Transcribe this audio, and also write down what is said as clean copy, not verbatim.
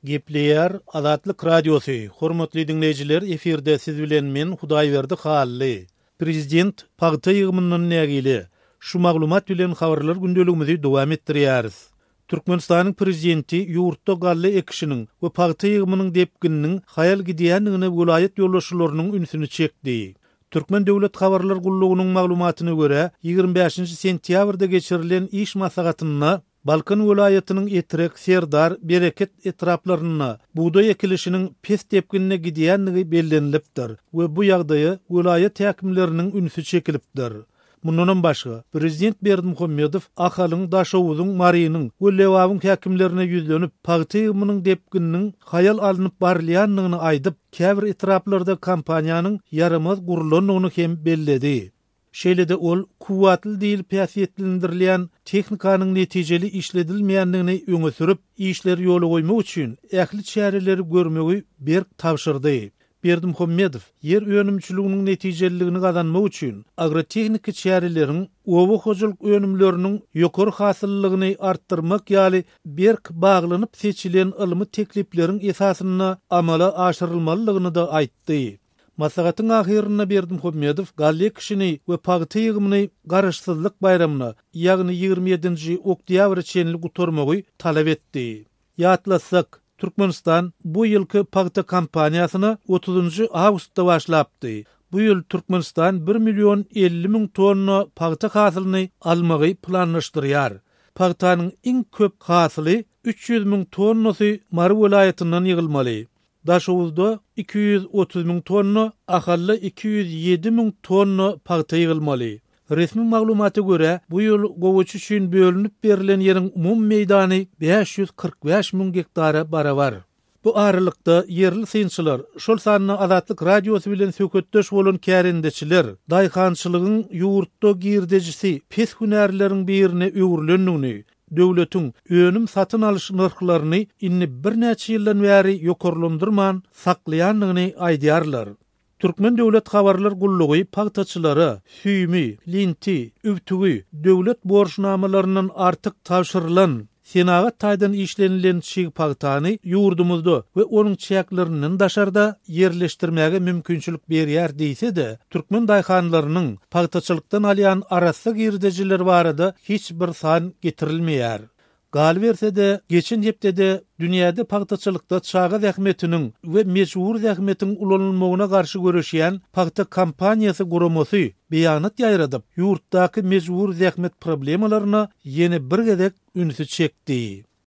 Gepleyer Azatlyk Radiosu. Hormatly dinleyijiler, efirde siz bilen men Hudaýberdi Hally. Prezident pagty ýygymynyň nägili şu maglumat bilen habarlar gündeligimizi dowam etdirýäris. Türkmenistanyň prezidenti ýurtda gally ekişiniň we pagty ýygymynyň depgininiň hayal gidýändigine vilayet ýollaşyklarynyň ünsüni çekdi. Türkmen Döwlet Habarlar Gullugynyň maglumatyna görä 25 sentýabrda geçirilen iş masagatyna Balkan welaýatynyň Etrek, Serdar, Bereket etraplaryna buğday ekilişiniň pes tepkinine gidýändigi bellenilipdir we bu ýagdaýy welaýat häkimleriniň ünsü çekilipdir. Mundan başga, Prezident Berdimuhammedow Ahalyň, Daşowuzyň, Marynyň we Lewawyň häkimlerine ýüzlenip pagty ýygymynyň depgininiň hayal alınıp barlýanlygyny aýdyp, käbir etraplarda kampaniýanyň yaramaz gurulanlygyny hem belledi. Şeýlede ol kuwatly diýil päsiýetlendirilýän tehnikanyň netijeli işledilmeýändigini öňe sürüp, işleri ýola goýmak üçin ähli çäreleri görmegi berk tapşyrdy. Berdimuhammedow yer önümçiliginiň netijeligini gazanmak üçin agrotehnika çäreleriň owa hojalyk önümleriniň ýokary hasyllygyny artdyrmak ýaly berk baglanyp seçilen ylmy teklipleriň esasyna amala aşyrylmalygyny da aýtdy. Masagatyň ahyrynda Berdimuhammedow gally kişini we pagty ýygymyny garaşsyzlyk bayramyna, ýagny 27 oktýabr çenli gutarmagy talap etdi. Ýatlasak, Türkmenistan bu ýylky pagty kampaniýasyny 30 awgustda başlapdy. Bu ýyl Türkmenistan 1 milyon 50 000 tonna pagty hasylyny almagy planlaşdyrýar. Pagtynyň iň köp hasyly 300 000 tonnasy Mary welaýatyndan ýygylmaly. Daşowuzda 230 000 tonna, Ahally 207 000 tonna pagty ýygylmaly. Resmi maglumaty görä, bu ýyl gowaç üçin bölünip berilen ýeriň umum meýdany 545 000 hektara barabar. Bu aralykda yerli synçylar, şol sanyny Azatlyk Radiosu bilen söhbetdeş bolan kärendeçiler, daýhançylygyň ýurtda girdejisi pes hünärleriň birine öwürlendigini, döwletiň önüm satyn alyş narhlaryny inni bir näçe ýyldan bäri ýokarlandyrman saklaýandygyny aýdýarlar. Türkmen Döwlet Habarlar Gullugy pagtaçylary süými, linti, üwtügi döwlet borçnamalarynyň artyk tapşyrylan Senagat taýdan işlenilen şig pagtany ýurdumyzda we onuň çäkleriniň daşarda yerleşdirmäge mümkinçilik berýär diýse-de, türkmen daýhanlarynyň pagtaçylykdan alýan arasy girdejiler barada hiç bir san getirilmeýär. Gal berse-de, geçen hepdede dünýäde pagtaçylykda çaga zähmetiniň we mejbur zähmetiň ulanylmagyna garşy görüşýän pagta kampaniýasy guramasy beýanat ýaýradyp, ýurtdaky mejbur zähmet problemalaryna ýene bir gezek ünsü çekdi.